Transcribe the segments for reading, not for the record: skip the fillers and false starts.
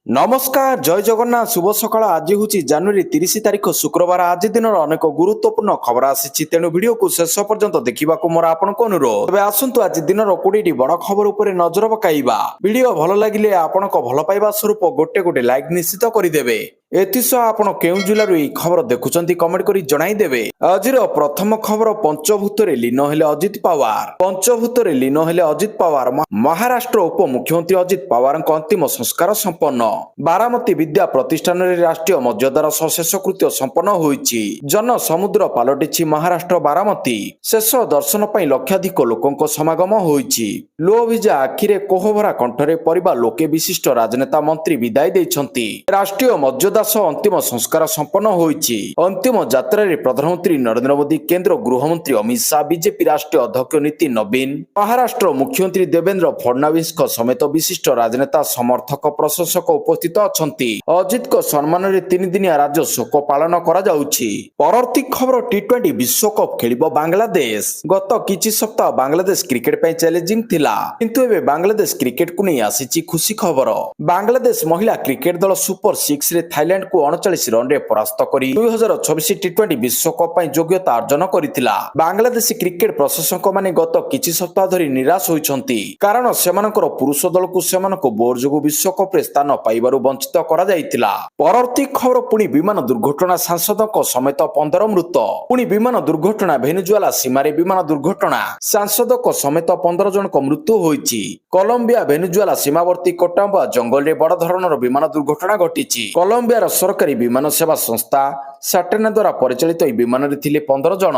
নমস্কার জয় জগন্নাথ শুভ সকাল আজি হচ্ছে জানুয়ারি 30 তারিখ শুক্রবার আজ দিনের অনেক গুরুত্বপূর্ণ খবর আসিছি তেণু ভিডিওকে শেষ পর্যন্ত দেখা মোর আপনার অনুরোধ তবে আসন্তু আজ দিনের 20টি বড় খবর উপরে নজর পকাইবা ভিডিও ভালো লাগিলে আপনার ভাল পাইবা স্বরূপ গোটে গোটে লাইক নিশ্চিত করিদেবে এসহ আপনার কেউ জেলার এই খবর দেখুছেন কমেন্ট করে জনাইদেবে আজির প্রথম খবর পঞ্চভূতরে লীন হলে অজিত পাওয়ার পঞ্চভূতরে লীন হলে অজিত পাওয়ার মহারাষ্ট্র উপমুখ্যমন্ত্রী অজিত পাওয়ারଙ୍କ ଅନ୍ତିମ ସଂସ୍କାର ସମ୍ପନ୍ନ ବାରାମତୀ ବିଦ୍ୟା ପ୍ରତିଷ୍ଠାନରେ ରାଷ୍ଟ୍ରୀୟ ମର୍ଯ୍ୟାଦାର ଶେଷକୃତ୍ୟ ସମ୍ପନ୍ନ ହୋଇଛି ଜନ ସମୁଦ୍ର ପାଲଟିଛି ମହାରାଷ୍ଟ୍ର ବାରାମତୀ ଶେଷ ଦର୍ଶନ ପାଇଁ ଲକ୍ଷାଧିକ ଲୋକଙ୍କ ସମାଗମ ହୋଇଛି ଲୁହ ଭିଜା ଆଖିରେ କୋହଭରା କଣ୍ଠରେ ପରିବାର ଲୋକେ ବିଶିଷ୍ଟ ରାଜନେତା ମନ୍ତ୍ରୀ ବିଦାୟ ଦେଇଛନ୍ତି ରାଷ୍ଟ୍ରୀୟ ମର୍ଯ୍ୟାଦା ସହ ଅନ୍ତିମ ସଂସ୍କାର ସମ୍ପନ୍ନ ହୋଇଛି ଅନ୍ତିମ ଯାତ୍ରାରେ ପ୍ରଧାନମନ୍ତ୍ରୀ ନରେନ୍ଦ୍ର ମୋଦି କେନ୍ଦ୍ର ଗୃହମନ୍ତ୍ରୀ ଅମିତ ଶାହ ବିଜେପି ରାଷ୍ଟ୍ରୀୟ ଅଧ୍ୟକ୍ଷ ନୀତିନ ନବୀନ ମହାରାଷ୍ଟ୍ର ମୁଖ୍ୟମନ୍ତ୍ରୀ ଦେବେନ୍ଦ୍ର ଫଡନାବିସଙ୍କ ସମେତ ବିଶିଷ୍ଟ ରାଜନେତା ସମର୍ଥକ ପ୍ରଶଂସକ ଉପସ୍ଥିତ ଅଛନ୍ତି ଅଜିତଙ୍କ ସମ୍ମାନରେ 3 ଦିନିଆ ରାଜ୍ୟ ଶୋକ ପାଳନ କରାଯାଉଛି ପରବର୍ତ୍ତୀ ଖବର ଟି20 ବିଶ୍ୱକପ ଖେଳିବ ବାଂଲାଦେଶ ଗତ କିଛି ସପ୍ତାହ ବାଂଲାଦେଶ କ୍ରିକେଟ ପାଇଁ ଚ୍ୟାଲେଞ୍ଜିଂ ଥିଲା କିନ୍ତୁ ଏବେ ବାଂଲାଦେଶ କ୍ରିକେଟକୁ ନେଇ ଆସିଛି ଖୁସି ଖବର ବାଂଲାଦେଶ ମହିଳା କ୍ରିକେଟ ଦଳ ସୁପର 6 ରେ ଥାଇଲାଣ୍ଡକୁ 39 ରନରେ ପରାସ୍ତ କରି 2026 ଟି20 ବିଶ୍ୱକପ ପାଇଁ ଯୋଗ୍ୟତା ଅର୍ଜନ କରିଥିଲା ବାଂଲାଦେଶୀ କ୍ରିକେଟ ପ୍ରଶଂସକମାନେ ଗତ କିଛି ସପ୍ତାହ ଧରି ନିରାଶ ହୋଇଛନ୍ତି କାରଣ ସେମାନଙ୍କର ପୁରୁଷ ଦଳକୁ ସେମାନଙ୍କ ବୋର୍ଡ ଯୋଗୁଁ ବିଶ୍ୱକପରେ ସ୍ଥାନ ପାଇବାରୁ ବଞ୍ଚିତ କରାଯାଇଥିଲା ପରବର୍ତ୍ତୀ ଖବର ପୁଣି ବିମାନ ଦୁର୍ଘଟଣା ସାଂସଦଙ୍କ ସମେତ 15 ମୃତ ପୁଣି ବିମାନ ଦୁର୍ଘଟଣା ଭେନେଜୁଏଲା ସୀମାରେ ବିମାନ ଦୁର୍ଘଟଣା ସାଂସଦଙ୍କ ସମେତ 15 ଜଣଙ୍କ ମୃତ୍ୟୁ ହୋଇଛି କଲମ୍ବିଆ ଭେନେଜୁଏଲା ସୀମାବର୍ତ୍ତୀ କୋଟାମ୍ବା ଜଙ୍ଗଲରେ ବଡ଼ ଧରଣର ବିମାନ ଦୁର୍ଘଟଣା ଘଟିଛି କଲମ୍ବିଆର ସରକାରୀ ବିମାନ ସେବା ସଂସ୍ଥା ସାଟେନା ଦ୍ୱାରା ପରିଚାଳିତ ଏହି ବିମାନରେ ଥିଲେ 15 ଜଣ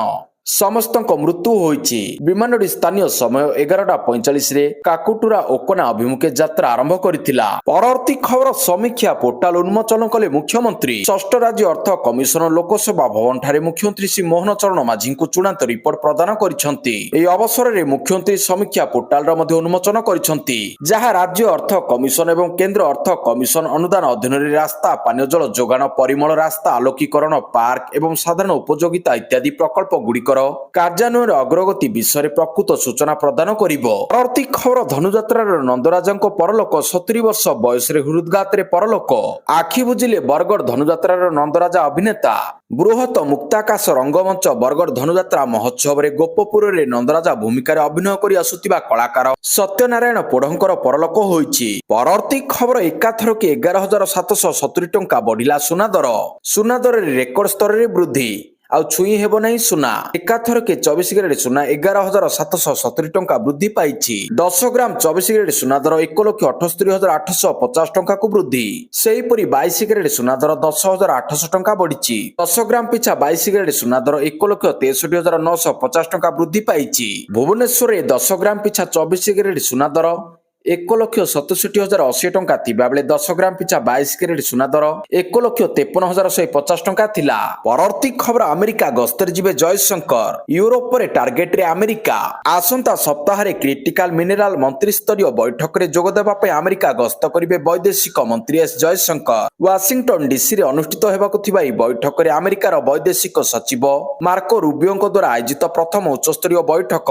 ସମସ୍ତଙ୍କ ମୃତ୍ୟୁ ହୋଇଛି ବିମାନଟି ସ୍ଥାନୀୟ ସମୟ 11:45 ରେ କାକୁଟୁରା ଓକନା ଅଭିମୁଖେ ଯାତ୍ରା ଆରମ୍ଭ କରିଥିଲା ପରବର୍ତ୍ତୀ ଖବର ସମୀକ୍ଷା ପୋର୍ଟାଲ ଉନ୍ମୋଚନ କଲେ ମୁଖ୍ୟମନ୍ତ୍ରୀ ଷଷ୍ଠ ରାଜ୍ୟ ଅର୍ଥ କମିଶନର ଲୋକସଭା ଭବନ ଠାରେ ମୁଖ୍ୟମନ୍ତ୍ରୀ ଶ୍ରୀ ମୋହନ ଚରଣ ମାଝୀଙ୍କୁ ଚୂଡ଼ାନ୍ତ ରିପୋର୍ଟ ପ୍ରଦାନ କରିଛନ୍ତି ଏହି ଅବସରରେ ମୁଖ୍ୟମନ୍ତ୍ରୀ ସମୀକ୍ଷା ପୋର୍ଟାଲର ମଧ୍ୟ ଉନ୍ମୋଚନ କରିଛନ୍ତି ଯାହା ରାଜ୍ୟ ଅର୍ଥ କମିଶନ ଏବଂ କେନ୍ଦ୍ର ଅର୍ଥ କମିଶନ ଅନୁଦାନ ଅଧୀନରେ ରାସ୍ତା ପାନୀୟ ଜଳ ଯୋଗାଣ ପରିମଳ ରାସ୍ତା ଆଲୋକୀକରଣ ପାର୍କ ଏବଂ ସାଧାରଣ ଉପଯୋଗିତା ଇତ୍ୟାଦି ପ୍ରକଳ୍ପ ଗୁଡ଼ିକ କାର୍ଯ୍ୟାନ୍ୱୟର ଅଗ୍ରଗତି ବିଷୟରେ ପ୍ରକୃତ ସୂଚନା ପ୍ରଦାନ କରିବ ପରବର୍ତ୍ତୀ ଖବର ଧନୁଯାତ୍ରାର ନନ୍ଦରାଜାଙ୍କ ପରଲୋକ 70 ବର୍ଷ ବୟସରେ ହୃଦଘାତରେ ପରଲୋକ ଆଖି ବୁଜିଲେ ବରଗଡ଼ ଧନୁଯାତ୍ରାର ନନ୍ଦରାଜା ଅଭିନେତା ବୃହତ ମୁକ୍ତାକାଶ ରଙ୍ଗମଞ୍ଚ ବରଗଡ଼ ଧନୁଯାତ୍ରା ମହୋତ୍ସବରେ ଗୋପପୁରରେ ନନ୍ଦରାଜା ଭୂମିକାରେ ଅଭିନୟ କରି ଆସୁଥିବା କଳାକାର ସତ୍ୟନାରାୟଣ ପୋଢ଼ଙ୍କର ପରଲୋକ ହୋଇଛି ପରବର୍ତ୍ତୀ ଖବର ଏକାଥରକେ 11,770 ଟଙ୍କା ବଢିଲା ସୁନା ଦରରେ ରେକର୍ଡ ସ୍ତରରେ ବୃଦ୍ଧି ଆଉ ଛୁଇଁ ହେବ ନାହିଁ ସୁନା ଏକାଥରକେ 24 କ୍ୟାରେଟ ସୁନା 11,770 ଟଙ୍କା ବୃଦ୍ଧି ପାଇଛି 10 ଗ୍ରାମ 24 କ୍ୟାରେଟ ସୁନା ଦର 1,78,850 ଟଙ୍କାକୁ ବୃଦ୍ଧି ସେହିପରି 22 କ୍ୟାରେଟ ସୁନା ଦର 10,800 ଟଙ୍କା ବଢିଛି 10 ଗ୍ରାମ ପିଛା 22 କ୍ୟାରେଟ ସୁନା ଦର 1,63,950 ଟଙ୍କା ବୃଦ୍ଧି ପାଇଛି ଭୁବନେଶ୍ୱରରେ 10 ଗ୍ରାମ ପିଛା 24 କ୍ୟାରେଟ ସୁନା ଦର 1,67,080 ଟଙ୍କା ଥିବା ବେଳେ 10 ଗ୍ରାମ ପିଛା 22 କ୍ୟାରେଟ ସୁନା ଦର 1,53,150 ଟଙ୍କା ଥିଲା ପରବର୍ତ୍ତୀ ଖବର ଆମେରିକା ଗସ୍ତରେ ଯିବେ ଜୟଶଙ୍କର ୟୁରୋପ ପରେ ଟାର୍ଗେଟରେ ଆମେରିକା ଆସନ୍ତା ସପ୍ତାହରେ କ୍ରିଟିକାଲ ମିନେରାଲ ମନ୍ତ୍ରୀସ୍ତରୀୟ ବୈଠକରେ ଯୋଗ ଦେବା ପାଇଁ ଆମେରିକା ଗସ୍ତ କରିବେ ବୈଦେଶିକ ମନ୍ତ୍ରୀ ଏସ୍ ଜୟଶଙ୍କର ୱାସିଂଟନ ଡିସିରେ ଅନୁଷ୍ଠିତ ହେବାକୁ ଥିବା ଏହି ବୈଠକରେ ଆମେରିକାର ବୈଦେଶିକ ସଚିବ ମାର୍କୋ ରୁବିଓଙ୍କ ଦ୍ୱାରା ଆୟୋଜିତ ପ୍ରଥମ ଉଚ୍ଚସ୍ତରୀୟ ବୈଠକ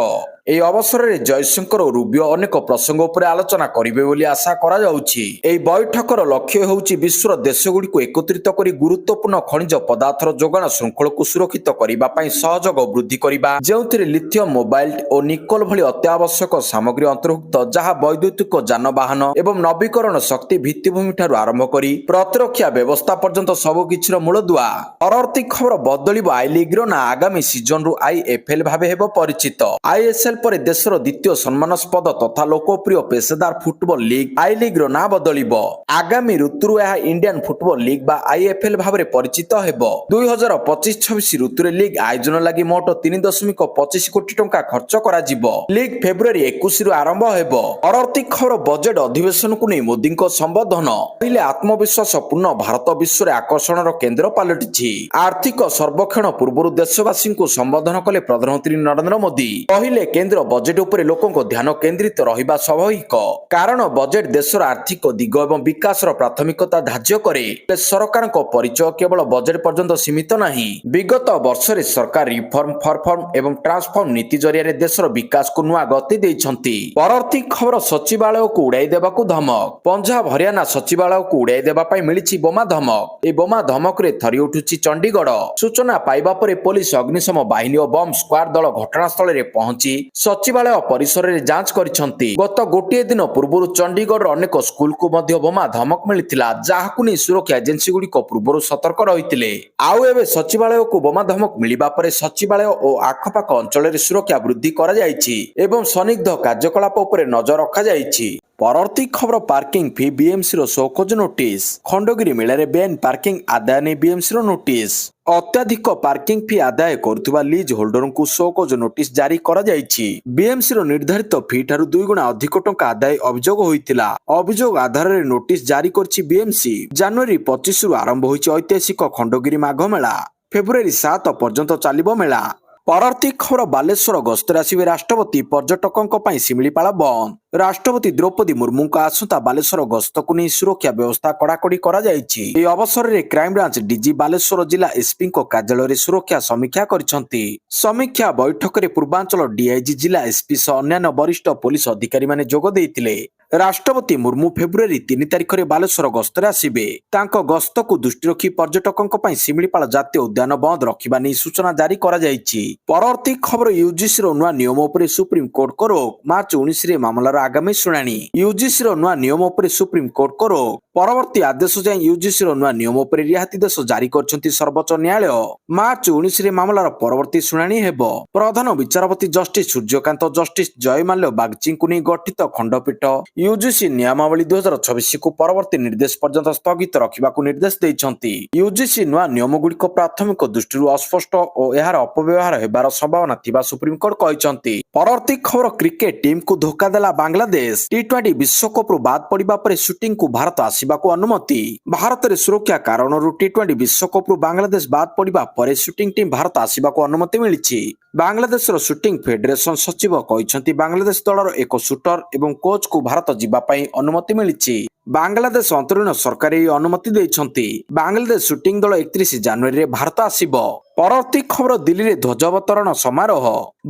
ଏହି ଅବସରରେ ଜୟଶଙ୍କର ଓ ରୁବିଓ ଅନେକ ପ୍ରସଙ୍ଗ ଉପରେ ଆଲୋଚନା କରିବେ ବୋଲି ଆଶା କରାଯାଉଛି ଏହି ବୈଠକର ଲକ୍ଷ୍ୟ ହେଉଛି ବିଶ୍ୱର ଦେଶଗୁଡ଼ିକୁ ଏକତ୍ରିତ କରି ଗୁରୁତ୍ୱପୂର୍ଣ୍ଣ ଖଣିଜ ପଦାର୍ଥର ଯୋଗାଣ ଶୃଙ୍ଖଳକୁ ସୁରକ୍ଷିତ କରିବା ପାଇଁ ସହଯୋଗ ବୃଦ୍ଧି କରିବା ଯେଉଁଥିରେ ଲିଥିୟମ ମୋବାଇଲ ଓ ନିକୋଲ ଭଳି ଅତ୍ୟାବଶ୍ୟକ ସାମଗ୍ରୀ ଅନ୍ତର୍ଭୁକ୍ତ ଯାହା ବୈଦ୍ୟୁତିକ ଯାନବାହନ ଏବଂ ନବୀକରଣ ଶକ୍ତି ଭିତ୍ତିଭୂମି ଠାରୁ ଆରମ୍ଭ କରି ପ୍ରତିରକ୍ଷା ବ୍ୟବସ୍ଥା ପର୍ଯ୍ୟନ୍ତ ସବୁକିଛିର ମୂଳଦୁଆ ପରବର୍ତ୍ତୀ ଖବର ବଦଳିବ ଆଇ ଲିଗ୍ର ନା ଆଗାମୀ ସିଜନରୁ ଆଇଏଫଏଲ ଭାବେ ହେବ ପରିଚିତ ଆଇଏସ୍ଏଲ ପରେ ଦେଶର ଦ୍ୱିତୀୟ ସମ୍ମାନସ୍ପଦ ତଥା ଲୋକପ୍ରିୟ ପେସାଦାର ଫୁଟବଲ ଲିଗ୍ ଆଇ ଲିଗ୍ର ନାଁ ବଦଳିବ ଆଗାମୀ ଋତୁରୁ ଏହା ଇଣ୍ଡିଆନ ଫୁଟବଲ ଲିଗ୍ ବା ଆଇଏଫଏଲ ଭାବରେ ପରିଚିତ ହେବ 2025-26 ଋତୁରେ ଲିଗ୍ ଆୟୋଜନ ଲାଗି ମୋଟ 3.25 କୋଟି ଟଙ୍କା ଖର୍ଚ୍ଚ କରାଯିବ ଲିଗ୍ ଫେବୃଆରୀ 21 ରୁ ଆରମ୍ଭ ହେବ ପରବର୍ତ୍ତୀ ଖବର ବଜେଟ ଅଧିବେଶନକୁ ନେଇ ମୋଦିଙ୍କ ସମ୍ବୋଧନ କହିଲେ ଆତ୍ମବିଶ୍ୱାସ ପୂର୍ଣ୍ଣ ଭାରତ ବିଶ୍ୱରେ ଆକର୍ଷଣର କେନ୍ଦ୍ର ପାଲଟିଛି ଆର୍ଥିକ ସର୍ବେକ୍ଷଣ ପୂର୍ବରୁ ଦେଶବାସୀଙ୍କୁ ସମ୍ବୋଧନ କଲେ ପ୍ରଧାନମନ୍ତ୍ରୀ ନରେନ୍ଦ୍ର ମୋଦି କହିଲେ କେନ୍ଦ୍ର ବଜେଟ୍ ଉପରେ ଲୋକଙ୍କ ଧ୍ୟାନ କେନ୍ଦ୍ରିତ ରହିବା ସ୍ୱାଭାବିକ। କାରଣ ବଜେଟ୍ ଦେଶର ଆର୍ଥିକ ଦିଗ ଏବଂ ବିକାଶର ପ୍ରାଥମିକତା ଧାର୍ଯ୍ୟ କରେ। ହେଲେ ସରକାରଙ୍କ ପରିଚୟ କେବଳ ବଜେଟ୍ ପର୍ଯ୍ୟନ୍ତ ସୀମିତ ନାହିଁ। ବିଗତ ବର୍ଷରେ ସରକାର ରିଫର୍ମ, ଫରଫର୍ମ ଏବଂ ଟ୍ରାନ୍ସଫର୍ମ ନୀତି ଜରିଆରେ ଦେଶର ବିକାଶକୁ ନୂଆ ଗତି ଦେଇଛନ୍ତି। ପରବର୍ତ୍ତୀ ଖବର, ସଚିବାଳୟକୁ ଉଡାଇ ଦେବାକୁ ଧମକ। ପଞ୍ଜାବ ହରିୟାଣା ସଚିବାଳୟକୁ ଉଡାଇ ଦେବା ପାଇଁ ମିଳିଛି ବୋମା ଧମକ। ଏହି ବୋମା ଧମକରେ ଥରି ଉଠୁଛି ଚଣ୍ଡିଗଡ଼। ସୂଚନା ପାଇବା ପରେ ପୋଲିସ, ଅଗ୍ନିଶମ ବାହିନୀ ଓ ବମ୍ବ ସ୍କ୍ୱାଡ୍ ଦଳ ଘଟଣାସ୍ଥଳରେ ପହଞ୍ଚି ସଚିବାଳୟ ପରିସରରେ ଯାଞ୍ଚ କରିଛନ୍ତି। ଗତ ଗୋଟିଏ ଦିନ ପୂର୍ବରୁ ଚଣ୍ଡିଗଡ଼ର ଅନେକ ସ୍କୁଲକୁ ମଧ୍ୟ ବୋମା ଧମକ ମିଳିଥିଲା, ଯାହାକୁ ନେଇ ସୁରକ୍ଷା ଏଜେନ୍ସିଗୁଡ଼ିକ ପୂର୍ବରୁ ସତର୍କ ରହିଥିଲେ। ଆଉ ଏବେ ସଚିବାଳୟକୁ ବୋମା ଧମକ ମିଳିବା ପରେ ସଚିବାଳୟ ଓ ଆଖପାଖ ଅଞ୍ଚଳରେ ସୁରକ୍ଷା ବୃଦ୍ଧି କରାଯାଇଛି ଏବଂ ସନ୍ଦିଗ୍ଧ କାର୍ଯ୍ୟକଳାପ ଉପରେ ନଜର ରଖାଯାଇଛି। ପରବର୍ତ୍ତୀ ଖବର, ପାର୍କିଂ ଫି ବିଏମ୍ସିର ସୋକଜ ନୋଟିସ୍। ଖଣ୍ଡଗିରି ମେଳାରେ ବେଆଇନ ପାର୍କିଂ ଆଦାୟ ନେଇ ବିଏମ୍ସିର ନୋଟିସ୍। ଅତ୍ୟଧିକ ପାର୍କିଂ ଫି ଆଦାୟ କରୁଥିବା ଲିଜ୍ ହୋଲ୍ଡରଙ୍କୁ ସୋକଜ ନୋଟିସ୍ ଜାରି କରାଯାଇଛି। ବିଏମ୍ସିର ନିର୍ଦ୍ଧାରିତ ଫି ଠାରୁ 2 ଗୁଣା ଅଧିକ ଟଙ୍କା ଆଦାୟ ଅଭିଯୋଗ ହୋଇଥିଲା। ଅଭିଯୋଗ ଆଧାରରେ ନୋଟିସ୍ ଜାରି କରିଛି ବିଏମ୍ସି। ଜାନୁଆରୀ 25ରୁ ଆରମ୍ଭ ହୋଇଛି ଐତିହାସିକ ଖଣ୍ଡଗିରି ମାଘ ମେଳା। ଫେବୃଆରୀ 7 ପର୍ଯ୍ୟନ୍ତ ଚାଲିବ ମେଳା। ପରବର୍ତ୍ତୀ ଖବର, ବାଲେଶ୍ୱର ଗସ୍ତରେ ଆସିବେ ରାଷ୍ଟ୍ରପତି, ପର୍ଯ୍ୟଟକଙ୍କ ପାଇଁ ଶିମିଳିପାଳ ବନ୍ଦ। ରାଷ୍ଟ୍ରପତି ଦ୍ରୌପଦୀ ମୁର୍ମୁଙ୍କ ଆସନ୍ତା ବାଲେଶ୍ୱର ଗସ୍ତକୁ ନେଇ ସୁରକ୍ଷା ବ୍ୟବସ୍ଥା କଡାକଡି କରାଯାଇଛି। ଏହି ଅବସରରେ କ୍ରାଇମବ୍ରାଞ୍ଚ ଡିଜି ବାଲେଶ୍ୱର ଜିଲ୍ଲା ଏସ୍ପିଙ୍କ କାର୍ଯ୍ୟାଳୟରେ ସୁରକ୍ଷା ସମୀକ୍ଷା କରିଛନ୍ତି। ସମୀକ୍ଷା ବୈଠକରେ ପୂର୍ବାଞ୍ଚଳ ଡିଆଇଜି, ଜିଲ୍ଲା ଏସ୍ପି ସହ ଅନ୍ୟାନ୍ୟ ବରିଷ୍ଠ ପୋଲିସ ଅଧିକାରୀମାନେ ଯୋଗ ଦେଇଥିଲେ। ରାଷ୍ଟ୍ରପତି ମୁର୍ମୁ ଫେବୃଆରୀ 3 ତାରିଖରେ ବାଲେଶ୍ୱର ଗସ୍ତରେ ଆସିବେ। ତାଙ୍କ ଗସ୍ତକୁ ଦୃଷ୍ଟି ରଖି ପର୍ଯ୍ୟଟକଙ୍କ ପାଇଁ ଶିମିଳିପାଳ ଜାତୀୟ ଉଦ୍ୟାନ ବନ୍ଦ ରଖିବା ନେଇ ସୂଚନା ଜାରି କରାଯାଇଛି। ପରବର୍ତ୍ତୀ ଖବର, ୟୁଜିସିର ନୂଆ ନିୟମ ଉପରେ ସୁପ୍ରିମକୋର୍ଟଙ୍କ ରୋକ। ମାର୍ଚ୍ଚ 19ରେ ମାମଲାର ଆଗାମୀ ଶୁଣାଣି। ୟୁଜିସିର ନୂଆ ନିୟମ ଉପରେ ସୁପ୍ରିମକୋର୍ଟଙ୍କ ରୋକ। ପରବର୍ତ୍ତୀ ଆଦେଶ ଯାଏଁ ୟୁଜିସିର ନୂଆ ନିୟମ ଉପରେ ରିହାତିଦେଶ ଜାରି କରିଛନ୍ତି ସର୍ବୋଚ୍ଚ ନ୍ୟାୟାଳୟ। ମାର୍ଚ୍ଚ 19ରେ ମାମଲାର ପରବର୍ତ୍ତୀ ଶୁଣାଣି ହେବ। ପ୍ରଧାନ ବିଚାରପତି ଜଷ୍ଟିସ ସୂର୍ଯ୍ୟକାନ୍ତ, ଜଷ୍ଟିସ ଜୟମାଲ୍ୟ ବାଗ୍ଚୀଙ୍କୁ ନେଇ ଗଠିତ ଖଣ୍ଡପୀଠ ୟୁଜିସି ନିୟମାବଳୀ 2026କୁ ପରବର୍ତ୍ତୀ ନିର୍ଦ୍ଦେଶ ପର୍ଯ୍ୟନ୍ତ ସ୍ଥଗିତ ରଖିବାକୁ ନିର୍ଦ୍ଦେଶ ଦେଇଛନ୍ତି। ୟୁଜିସି ନୂଆ ନିୟମଗୁଡ଼ିକ ପ୍ରାଥମିକ ଦୃଷ୍ଟିରୁ ଅସ୍ପଷ୍ଟ ଓ ଏହାର ଅପବ୍ୟବହାର ହେବାର ସମ୍ଭାବନା ଥିବା ସୁପ୍ରିମକୋର୍ଟ କହିଛନ୍ତି। ପରବର୍ତ୍ତୀ ଖବର, କ୍ରିକେଟ ଟିମ୍କୁ ଧୋକା ଦେଲା ବାଂଲାଦେଶ। ଟି-20 ବିଶ୍ୱକପରୁ ବାଦ ପଡ଼ିବା ପରେ ସୁଟିଂକୁ ଭାରତ ଆସିବାକୁ ଅନୁମତି। ଭାରତରେ ସୁରକ୍ଷା କାରଣରୁ ଟି-20 ବିଶ୍ୱକପରୁ ବାଂଲାଦେଶ ବାଦ ପଡ଼ିବା ପରେ ସୁଟିଂ ଟିମ୍ ଭାରତ ଆସିବାକୁ ଅନୁମତି ମିଳିଛି। ବାଂଲାଦେଶର ସୁଟିଂ ଫେଡେରେସନ ସଚିବ କହିଛନ୍ତି ବାଂଲାଦେଶ ଦଳର ଏକ ସୁଟର ଏବଂ କୋଚକୁ ଭାରତ ଯିବା ପାଇଁ ଅନୁମତି ମିଳିଛି। ବାଂଲାଦେଶ ଅନ୍ତରୀଣ ସରକାର ଏହି ଅନୁମତି ଦେଇଛନ୍ତି। ବାଂଲାଦେଶ ସୁଟିଂ ଦଳ 31 ଜାନୁଆରୀରେ ଭାରତ ଆସିବ। ପରବର୍ତ୍ତୀ ଖବର, ଦିଲ୍ଲୀରେ ଧ୍ୱଜାବତରଣ ସମାରୋହ।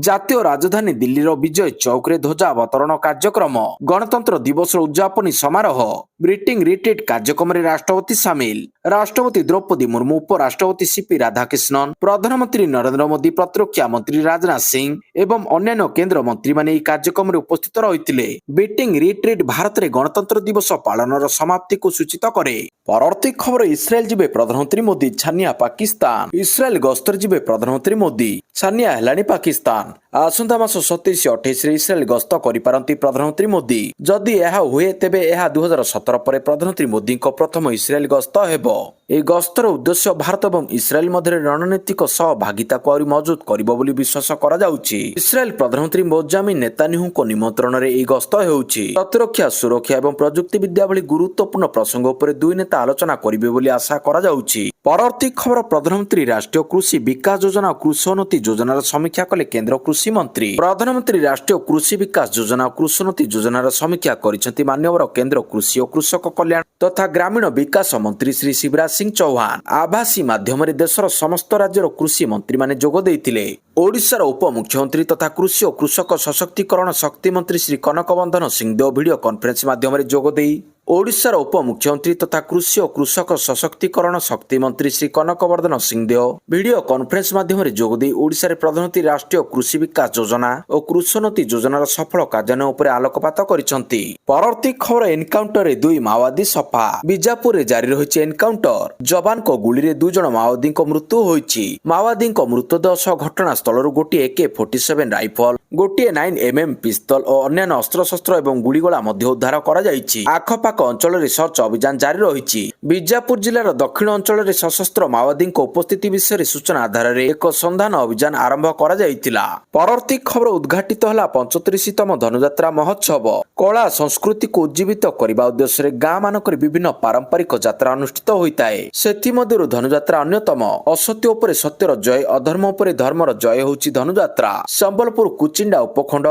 ଜାତୀୟ ରାଜଧାନୀ ଦିଲ୍ଲୀର ବିଜୟ ଚୌକରେ ଧ୍ୱଜାବତରଣ କାର୍ଯ୍ୟକ୍ରମ। ଗଣତନ୍ତ୍ର ଦିବସର ଉଦ୍ଯାପନୀ ସମାରୋହ। ବ୍ରିଟିଂ ରିଟ୍ରିଟ୍ କାର୍ଯ୍ୟକ୍ରମରେ ରାଷ୍ଟ୍ରପତି ସାମିଲ। ରାଷ୍ଟ୍ରପତି ଦ୍ରୌପଦୀ ମୁର୍ମୁ, ଉପରାଷ୍ଟ୍ରପତି ସିପି ରାଧାକ୍ରିଷ୍ଣନ, ପ୍ରଧାନମନ୍ତ୍ରୀ ନରେନ୍ଦ୍ର ମୋଦି, ପ୍ରତିରକ୍ଷା ମନ୍ତ୍ରୀ ରାଜନାଥ ସିଂ ଏବଂ ଅନ୍ୟାନ୍ୟ କେନ୍ଦ୍ର ମନ୍ତ୍ରୀମାନେ ଏହି କାର୍ଯ୍ୟକ୍ରମରେ ଉପସ୍ଥିତ ରହିଥିଲେ। ବ୍ରିଟିଂ ରିଟ୍ରିଟ୍ ଭାରତରେ ଗଣତନ୍ତ୍ର ଦିବସ ପାଳନର ସମାପ୍ତିକୁ ସୂଚିତ କରେ। ପରବର୍ତ୍ତୀ ଖବର, ଇସ୍ରାଏଲ ଯିବେ ପ୍ରଧାନମନ୍ତ୍ରୀ ମୋଦି, ଛାନିଆ ପାକିସ୍ତାନ। ଇସ୍ରାଏଲ ଗସ୍ତରେ ଯିବେ ପ୍ରଧାନମନ୍ତ୍ରୀ ମୋଦି, ଛାନିଆ ହେଲାଣି ପାକିସ୍ତାନ। ଆସନ୍ତା ମାସ 27-28ରେ ଇସ୍ରାଏଲ ଗସ୍ତ କରିପାରନ୍ତି ପ୍ରଧାନମନ୍ତ୍ରୀ ମୋଦି। ଯଦି ଏହା ହୁଏ ତେବେ ଏହା 2017 ପରେ ପ୍ରଧାନମନ୍ତ୍ରୀ ମୋଦିଙ୍କ ପ୍ରଥମ ଇସ୍ରାଏଲ ଗସ୍ତ ହେବ। ଏହି ଗସ୍ତର ଉଦ୍ଦେଶ୍ୟ ଭାରତ ଏବଂ ଇସ୍ରାଏଲ ମଧ୍ୟରେ ରଣନୈତିକ ସହଭାଗିତାକୁ ଆହୁରି ମଜବୁତ କରିବ ବୋଲି ବିଶ୍ୱାସ କରାଯାଉଛି। ଇସ୍ରାଏଲ ପ୍ରଧାନମନ୍ତ୍ରୀ ବେଞ୍ଜାମିନ୍ ନେତାନ୍ୟାହୁଙ୍କ ନିମନ୍ତ୍ରଣରେ ଏହି ଗସ୍ତ ହେଉଛି। ପ୍ରତିରକ୍ଷା, ସୁରକ୍ଷା ଏବଂ ପ୍ରଯୁକ୍ତି ବିଦ୍ୟା ଭଳି ଗୁରୁତ୍ୱପୂର୍ଣ୍ଣ ପ୍ରସଙ୍ଗ ଉପରେ ଦୁଇ ନେତା ଆଲୋଚନା କରିବେ ବୋଲି ଆଶା କରାଯାଉଛି। ପରବର୍ତ୍ତୀ ଖବର, ପ୍ରଧାନମନ୍ତ୍ରୀ ରାଷ୍ଟ୍ରୀୟ କୃଷି ବିକାଶ ଯୋଜନା ଓ କୃଷୋନ୍ନତି ଯୋଜନାର ସମୀକ୍ଷା କଲେ କେନ୍ଦ୍ର କୃଷି ମନ୍ତ୍ରୀ। ପ୍ରଧାନମନ୍ତ୍ରୀ ରାଷ୍ଟ୍ରୀୟ କୃଷି ବିକାଶ ଯୋଜନା ଓ କୃଷୋନ୍ନତି ଯୋଜନାର ସମୀକ୍ଷା କରିଛନ୍ତି ମାନ୍ୟବର କେନ୍ଦ୍ର କୃଷି ଓ କୃଷକ କଲ୍ୟାଣ ତଥା ଗ୍ରାମୀଣ ବିକାଶ ମନ୍ତ୍ରୀ ଶ୍ରୀ ଶିବରାଜ ସିଂ ଚୌହାନ। ଆଭାସୀ ମାଧ୍ୟମରେ ଦେଶର ସମସ୍ତ ରାଜ୍ୟର କୃଷି ମନ୍ତ୍ରୀମାନେ ଯୋଗ ଦେଇଥିଲେ। ଓଡ଼ିଶାର ଉପମୁଖ୍ୟମନ୍ତ୍ରୀ ତଥା କୃଷି ଓ କୃଷକ ସଶକ୍ତିକରଣ ଶକ୍ତି ମନ୍ତ୍ରୀ ଶ୍ରୀ କନକ ବର୍ଦ୍ଧନ ସିଂହଦେଓ ଭିଡିଓ କନଫରେନ୍ସ ମାଧ୍ୟମରେ ଯୋଗ ଦେଇ ଓଡ଼ିଶାର ଉପମୁଖ୍ୟମନ୍ତ୍ରୀ ତଥା କୃଷି ଓ କୃଷକ ସଶକ୍ତିକରଣ ଶକ୍ତି ମନ୍ତ୍ରୀ ଶ୍ରୀ କନକ ବର୍ଦ୍ଧନ ସିଂହଦେଓ ଭିଡିଓ କନଫରେନ୍ସ ମାଧ୍ୟମରେ ଯୋଗଦେଇ ଓଡ଼ିଶାରେ ପ୍ରଧାନମନ୍ତ୍ରୀ ରାଷ୍ଟ୍ରୀୟ କୃଷି ବିକାଶ ଯୋଜନା ଓ କୃଷୋନ୍ନତି ଯୋଜନାର ସଫଳ କାର୍ଯ୍ୟାନ୍ୱୟନ ଉପରେ ଆଲୋକପାତ କରିଛନ୍ତି। ପରବର୍ତ୍ତୀ ଖବର, ଏନକାଉଣ୍ଟରରେ 2 ମାଓବାଦୀ ସଫା। ବିଜାପୁରରେ ଜାରି ରହିଛି ଏନକାଉଣ୍ଟର। ଯବାନଙ୍କ ଗୁଳିରେ 2 ଜଣ ମାଓବାଦୀଙ୍କ ମୃତ୍ୟୁ ହୋଇଛି। ମାଓବାଦୀଙ୍କ ମୃତଦେହ ସହ ଘଟଣାସ୍ଥଳରୁ ଗୋଟିଏ AK-47 ରାଇଫଲ, ଗୋଟିଏ 9mm ପିସ୍ତଲ ଓ ଅନ୍ୟାନ୍ୟ ଅସ୍ତ୍ରଶସ୍ତ୍ର ଏବଂ ଗୁଳିଗୋଳା ମଧ୍ୟ ଉଦ୍ଧାର କରାଯାଇଛି। ଆଖପାଖ ଚାପାକ ଅଞ୍ଚଳରେ ସର୍ଚ୍ଚ ଅଭିଯାନ ଜାରି ରହିଛି। ବିଜାପୁର ଜିଲ୍ଲାର ଦକ୍ଷିଣ ଅଞ୍ଚଳରେ ସଶସ୍ତ୍ର ମାଓବାଦୀଙ୍କ ଉପସ୍ଥିତି ବିଷୟରେ ସୂଚନା ଆଧାରରେ ଏକ ସନ୍ଧାନ ଅଭିଯାନ ଆରମ୍ଭ କରାଯାଇଥିଲା। ପରବର୍ତ୍ତୀ ଖବର ଉଦ୍ଘାଟିତ ହେଲା 35ତମ ଧନୁଯାତ୍ରା ମହୋତ୍ସବ। କଳା ସଂସ୍କୃତିକୁ ଉଜ୍ଜୀବିତ କରିବା ଉଦ୍ଦେଶ୍ୟରେ ଗାଁ ମାନଙ୍କରେ ବିଭିନ୍ନ ପାରମ୍ପରିକ ଯାତ୍ରା ଅନୁଷ୍ଠିତ ହୋଇଥାଏ। ସେଥିମଧ୍ୟରୁ ଧନୁଯାତ୍ରା ଅନ୍ୟତମ। ଅସତ୍ୟ ଉପରେ ସତ୍ୟର ଜୟ, ଅଧର୍ମ ଉପରେ ଧର୍ମର ଜୟ ହେଉଛି ଧନୁଯାତ୍ରା। ସମ୍ବଲପୁର କୁଚିଣ୍ଡା ଉପଖଣ୍ଡ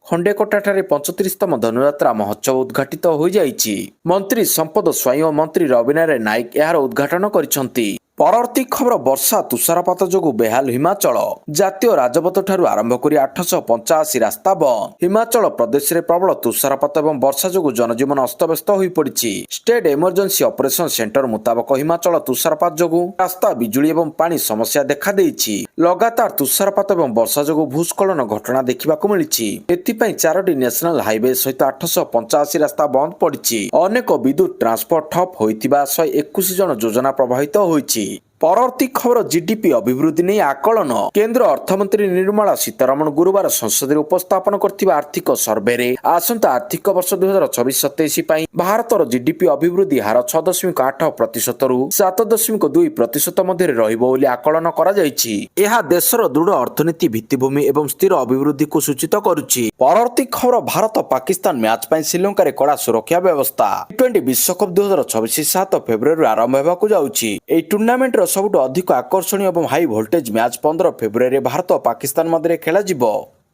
ଖଣ୍ଡେକୋଟାଠାରେ 35ତମ ଧନୁଯାତ୍ରା ମହୋତ୍ସବ ଉଦ୍ଘାଟିତ ହୋଇଯାଇଛି। ମନ୍ତ୍ରୀ ସମ୍ପଦ ସ୍ୱାଇଁ ଓ ମନ୍ତ୍ରୀ ରବିନାରାୟଣ ନାୟକ ଏହାର ଉଦ୍ଘାଟନ କରିଛନ୍ତି। ପରବର୍ତ୍ତୀ ଖବର ବର୍ଷା ତୁଷାରପାତ ଯୋଗୁଁ ବେହାଲ ହିମାଚଳ। ଜାତୀୟ ରାଜପଥଠାରୁ ଆରମ୍ଭ କରି 885 ରାସ୍ତା ବନ୍ଦ। ହିମାଚଳ ପ୍ରଦେଶରେ ପ୍ରବଳ ତୁଷାରପାତ ଏବଂ ବର୍ଷା ଯୋଗୁଁ ଜନଜୀବନ ଅସ୍ତବ୍ୟସ୍ତ ହୋଇପଡ଼ିଛି। ଷ୍ଟେଟ୍ ଏମର୍ଜେନ୍ସି ଅପରେସନ ସେଣ୍ଟର ମୁତାବକ ହିମାଚଳ ତୁଷାରପାତ ଯୋଗୁଁ ରାସ୍ତା, ବିଜୁଳି ଏବଂ ପାଣି ସମସ୍ୟା ଦେଖାଦେଇଛି। ଲଗାତାର ତୁଷାରପାତ ଏବଂ ବର୍ଷା ଯୋଗୁଁ ଭୂସ୍ଖଳନ ଘଟଣା ଦେଖିବାକୁ ମିଳିଛି। ଏଥିପାଇଁ 4ଟି ନ୍ୟାସନାଲ ହାଇୱେ ସହିତ 885 ରାସ୍ତା ବନ୍ଦ ପଡ଼ିଛି। ଅନେକ ବିଦ୍ୟୁତ ଟ୍ରାନ୍ସପୋର୍ଟ ଠପ୍ ହୋଇଥିବା 121 ଜଣ ଯୋଜନା ପ୍ରଭାବିତ ହୋଇଛି। ପରବର୍ତ୍ତୀ ଖବର ଜିଡିପି ଅଭିବୃଦ୍ଧି ନେଇ ଆକଳନ। କେନ୍ଦ୍ର ଅର୍ଥମନ୍ତ୍ରୀ ନିର୍ମଳା ସୀତାରମଣ ଗୁରୁବାର ସଂସଦରେ ଉପସ୍ଥାପନ କରିଥିବା ଆର୍ଥିକ ସର୍ଭେରେ ଆସନ୍ତା ଆର୍ଥିକ ବର୍ଷ 2026-27 ପାଇଁ ଭାରତର ଜିଡିପି ଅଭିବୃଦ୍ଧି ହାର 6.8%ରୁ 7.2% ମଧ୍ୟରେ ରହିବ ବୋଲି ଆକଳନ କରାଯାଇଛି। ଏହା ଦେଶର ଦୃଢ ଅର୍ଥନୀତି ଭିତ୍ତିଭୂମି ଏବଂ ସ୍ଥିର ଅଭିବୃଦ୍ଧିକୁ ସୂଚିତ କରୁଛି। ପରବର୍ତ୍ତୀ ଖବର ଭାରତ ପାକିସ୍ତାନ ମ୍ୟାଚ୍ ପାଇଁ ଶ୍ରୀଲଙ୍କାରେ କଡ଼ା ସୁରକ୍ଷା ବ୍ୟବସ୍ଥା। ଟି20 ବିଶ୍ୱକପ୍ 2026 7 ଫେବୃଆରୀରୁ ଆରମ୍ଭ ହେବାକୁ ଯାଉଛି। ଏହି ଟୁର୍ଣ୍ଣାମେଣ୍ଟର ସବୁଠୁ ଅଧିକ ଆକର୍ଷଣୀୟ ଏବଂ ହାଇ ଭୋଲ୍ଟେଜ ମ୍ୟାଚ୍ 15 ଫେବୃଆରୀରେ ଭାରତ ଓ ପାକିସ୍ତାନ ମଧ୍ୟରେ ଖେଳାଯିବ।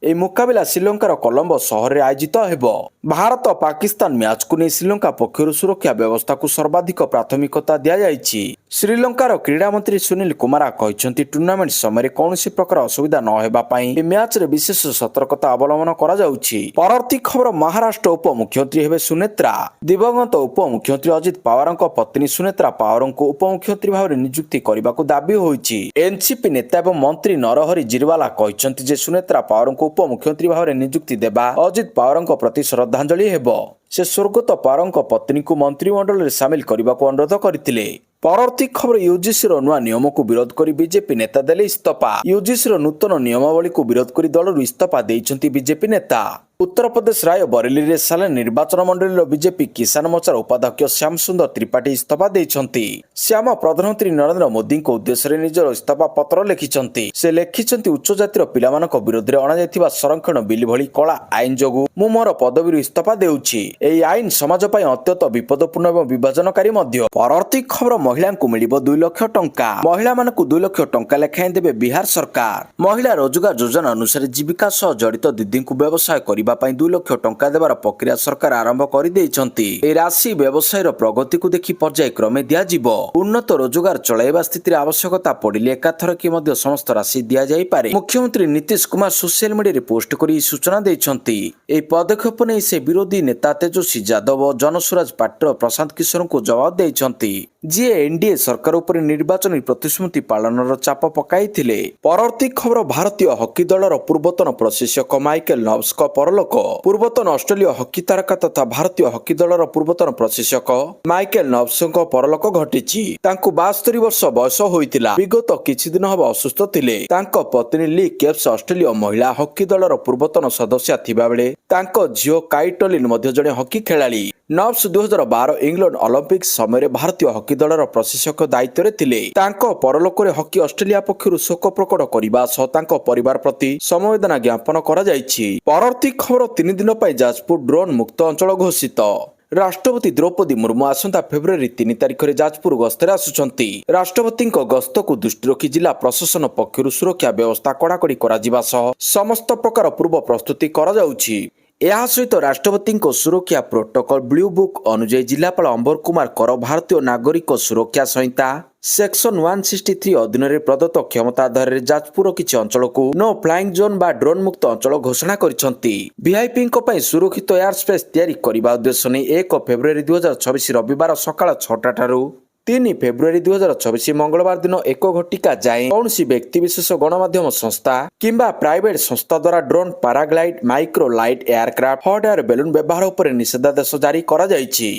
ଏହି ମୁକାବିଲା ଶ୍ରୀଲଙ୍କାର କଲମ୍ବୋ ସହରରେ ଆୟୋଜିତ ହେବ। ଭାରତ ପାକିସ୍ତାନ ମ୍ୟାଚକୁ ନେଇ ଶ୍ରୀଲଙ୍କା ପକ୍ଷରୁ ସୁରକ୍ଷା ବ୍ୟବସ୍ଥାକୁ ସର୍ବାଧିକ ପ୍ରାଥମିକତା ଦିଆଯାଇଛି। ଶ୍ରୀଲଙ୍କାର କ୍ରୀଡାମନ୍ତ୍ରୀ ସୁନୀଲ କୁମାର କହିଛନ୍ତି, ଟୁର୍ଣ୍ଣାମେଣ୍ଟ ସମୟରେ କୌଣସି ପ୍ରକାର ଅସୁବିଧା ନ ହେବା ପାଇଁ ଏହି ମ୍ୟାଚରେ ବିଶେଷ ସତର୍କତା ଅବଲମ୍ବନ କରାଯାଉଛି। ପରବର୍ତ୍ତୀ ଖବର ମହାରାଷ୍ଟ୍ର ଉପମୁଖ୍ୟମନ୍ତ୍ରୀ ହେବେ ସୁନେତ୍ରା। ଦିବଂଗତ ଉପମୁଖ୍ୟମନ୍ତ୍ରୀ ଅଜିତ ପାୱାରଙ୍କ ପତ୍ନୀ ସୁନେତ୍ରା ପାୱାରଙ୍କୁ ଉପମୁଖ୍ୟମନ୍ତ୍ରୀ ଭାବରେ ନିଯୁକ୍ତି କରିବାକୁ ଦାବି ହୋଇଛି। ଏନସିପି ନେତା ଏବଂ ମନ୍ତ୍ରୀ ନରହରି ଜିରୱାଲା କହିଛନ୍ତି ଯେ ସୁନେତ୍ରା ପାୱାରଙ୍କୁ ଉପମୁଖ୍ୟମନ୍ତ୍ରୀ ଭାବରେ ନିଯୁକ୍ତି ଦେବା ଅଜିତ ପାୱାରଙ୍କ ପ୍ରତି ଶ୍ରଦ୍ଧାଞ୍ଜଳି ହେବ। ସେ ସ୍ୱର୍ଗତ ପାୱାରଙ୍କ ପତ୍ନୀଙ୍କୁ ମନ୍ତ୍ରିମଣ୍ଡଳରେ ସାମିଲ କରିବାକୁ ଅନୁରୋଧ କରିଥିଲେ। ପରବର୍ତ୍ତୀ ଖବର ୟୁଜିସିର ନୂଆ ନିୟମକୁ ବିରୋଧ କରି ବିଜେପି ନେତା ଦେଲେ ଇସ୍ତଫା। ୟୁଜିସିର ନୂତନ ନିୟମାବଳୀକୁ ବିରୋଧ କରି ଦଳରୁ ଇସ୍ତଫା ଦେଇଛନ୍ତି ବିଜେପି ନେତା। ଉତ୍ତରପ୍ରଦେଶ ରାୟବରେଲୀରେ ସାଲେନ ନିର୍ବାଚନ ମଣ୍ଡଳୀର ବିଜେପି କିଷାନ ମୋର୍ଚ୍ଚାର ଉପାଧ୍ୟକ୍ଷ ଶ୍ୟାମ ସୁନ୍ଦର ତ୍ରିପାଠୀ ଇସ୍ତଫା ଦେଇଛନ୍ତି। ଶ୍ୟାମ ପ୍ରଧାନମନ୍ତ୍ରୀ ନରେନ୍ଦ୍ର ମୋଦିଙ୍କ ଉଦ୍ଦେଶ୍ୟରେ ନିଜର ଇସ୍ତଫା ପତ୍ର ଲେଖିଛନ୍ତି। ସେ ଲେଖିଛନ୍ତି, ଉଚ୍ଚ ଜାତିର ପିଲାମାନଙ୍କ ବିରୋଧରେ ଅଣାଯାଇଥିବା ସଂରକ୍ଷଣ ବିଲ୍ ଭଳି କଳା ଆଇନ ଯୋଗୁଁ ମୁଁ ମୋର ପଦବୀରୁ ଇସ୍ତଫା ଦେଉଛି। ଏହି ଆଇନ ସମାଜ ପାଇଁ ଅତ୍ୟନ୍ତ ବିପଦପୂର୍ଣ୍ଣ ଏବଂ ବିଭାଜନକାରୀ ମଧ୍ୟ। ପରବର୍ତ୍ତୀ ଖବର ମହିଳାଙ୍କୁ ମିଳିବ 2 ଲକ୍ଷ ଟଙ୍କା। ମହିଳାମାନଙ୍କୁ 2 ଲକ୍ଷ ଟଙ୍କା ଲେଖାଏଁ ଦେବେ ବିହାର ସରକାର। ମହିଳା ରୋଜଗାର ଯୋଜନା ଅନୁସାରେ ଜୀବିକା ସହ ଜଡ଼ିତ ଦିଦିଙ୍କୁ ବ୍ୟବସାୟ କରିବା ପାଇଁ 2 ଲକ୍ଷ ଟଙ୍କା ଦେବାର ପ୍ରକ୍ରିୟା ସରକାର ଆରମ୍ଭ କରିଦେଇଛନ୍ତି। ଏହି ରାଶି ବ୍ୟବସାୟର ପ୍ରଗତିକୁ ଦେଖି ପର୍ଯ୍ୟାୟକ୍ରମେ ଦିଆଯିବ। ଉନ୍ନତ ରୋଜଗାର ଚଳାଇବା ସ୍ଥିତିରେ ଆବଶ୍ୟକତା ପଡ଼ିଲେ ଏକାଥରକେ ମଧ୍ୟ ସମସ୍ତ ରାଶି ଦିଆଯାଇପାରେ। ମୁଖ୍ୟମନ୍ତ୍ରୀ ନୀତିଶ କୁମାର ସୋସିଆଲ ମିଡିଆରେ ପୋଷ୍ଟ କରି ଏହି ସୂଚନା ଦେଇଛନ୍ତି। ଏହି ପଦକ୍ଷେପ ନେଇ ସେ ବିରୋଧୀ ନେତା ତେଜସ୍ୱୀ ଯାଦବ ଓ ଜନସୁରାଜ ପାର୍ଟିର ପ୍ରଶାନ୍ତ କିଶୋରଙ୍କୁ ଜବାବ ଦେଇଛନ୍ତି, ଯିଏ ଏନଡିଏ ସରକାର ଉପରେ ନିର୍ବାଚନୀ ପ୍ରତିଶ୍ରୁତି ପାଳନର ଚାପ ପକାଇଥିଲେ। ପରବର୍ତ୍ତୀ ଖବର ଭାରତୀୟ ହକି ଦଳର ପୂର୍ବତନ ପ୍ରଶିକ୍ଷକ ମାଇକେଲ ନବ୍ସଙ୍କ ପରଲୋକ। ପୂର୍ବତନ ଅଷ୍ଟ୍ରେଲୀୟ ହକି ତାରକା ତଥା ଭାରତୀୟ ହକି ଦଳର ପୂର୍ବତନ ପ୍ରଶିକ୍ଷକ ମାଇକେଲ ନବ୍ସଙ୍କ ପରଲୋକ ଘଟିଛି। ତାଙ୍କୁ 72 ବର୍ଷ ବୟସ ହୋଇଥିଲା। ବିଗତ କିଛି ଦିନ ହେବ ଅସୁସ୍ଥ ଥିଲେ। ତାଙ୍କ ପତ୍ନୀ ଲି କେପ୍ସ ଅଷ୍ଟ୍ରେଲୀୟ ମହିଳା ହକି ଦଳର ପୂର୍ବତନ ସଦସ୍ୟା ଥିବାବେଳେ ତାଙ୍କ ଝିଅ କାଇଟଲିନ୍ ମଧ୍ୟ ଜଣେ ହକି ଖେଳାଳି। ନବ୍ସ 2012 ଇଂଲଣ୍ଡ ଅଲିମ୍ପିକ୍ସ ସମୟରେ ଭାରତୀୟ ହକି ଦଳର ପ୍ରଶିକ୍ଷକ ଦାୟିତ୍ୱରେ ଥିଲେ। ତାଙ୍କ ପରଲୋକରେ ହକି ଅଷ୍ଟ୍ରେଲିଆ ପକ୍ଷରୁ ଶୋକ ପ୍ରକଟ କରିବା ସହ ତାଙ୍କ ପରିବାର ପ୍ରତି ସମବେଦନା ଜ୍ଞାପନ କରାଯାଇଛି। ପରବର୍ତ୍ତୀ ଖବର 3 ଦିନ ପାଇଁ ଯାଜପୁର ଡ୍ରୋନ୍ ମୁକ୍ତ ଅଞ୍ଚଳ ଘୋଷିତ। ରାଷ୍ଟ୍ରପତି ଦ୍ରୌପଦୀ ମୁର୍ମୁ ଆସନ୍ତା ଫେବୃଆରୀ 3 ତାରିଖରେ ଯାଜପୁର ଗସ୍ତରେ ଆସୁଛନ୍ତି। ରାଷ୍ଟ୍ରପତିଙ୍କ ଗସ୍ତକୁ ଦୃଷ୍ଟିରେ ରଖି ଜିଲ୍ଲା ପ୍ରଶାସନ ପକ୍ଷରୁ ସୁରକ୍ଷା ବ୍ୟବସ୍ଥା କଡ଼ାକଡ଼ି କରାଯିବା ସହ ସମସ୍ତ ପ୍ରକାର ପୂର୍ବ ପ୍ରସ୍ତୁତି କରାଯାଉଛି। ଏହା ସହିତ ରାଷ୍ଟ୍ରପତିଙ୍କ ସୁରକ୍ଷା ପ୍ରୋଟୋକଲ ବ୍ଲୁ ବୁକ୍ ଅନୁଯାୟୀ ଜିଲ୍ଲାପାଳ ଅମ୍ବର କୁମାର କର ଭାରତୀୟ ନାଗରିକ ସୁରକ୍ଷା ସଂହିତା ସେକ୍ସନ 163 ଅଧୀନରେ ପ୍ରଦତ୍ତ କ୍ଷମତା ଆଧାରରେ ଯାଜପୁର କିଛି ଅଞ୍ଚଳକୁ ନୋ ଫ୍ଲାଇଂ ଜୋନ୍ ବା ଡ୍ରୋନ୍ ମୁକ୍ତ ଅଞ୍ଚଳ ଘୋଷଣା କରିଛନ୍ତି। ଭିଆଇପିଙ୍କ ପାଇଁ ସୁରକ୍ଷିତ ଏୟାର ସ୍ପେସ୍ ତିଆରି କରିବା ଉଦ୍ଦେଶ୍ୟ ନେଇ 1 ଫେବୃଆରୀ 2026 ରବିବାର ସକାଳ 6ଟା ଠାରୁ 3 ଫେବୃଆରୀ 2026 ମଙ୍ଗଳବାର ଦିନ 1 ଘଟିକା ଯାଏଁ କୌଣସି ବ୍ୟକ୍ତିବିଶେଷ, ଗଣମାଧ୍ୟମ ସଂସ୍ଥା କିମ୍ବା ପ୍ରାଇଭେଟ ସଂସ୍ଥା ଦ୍ୱାରା drone, paraglide, micro light aircraft, hot air balloon ବ୍ୟବହାର ଉପରେ ନିଷେଧାଦେଶ ଜାରି କରାଯାଇଛି।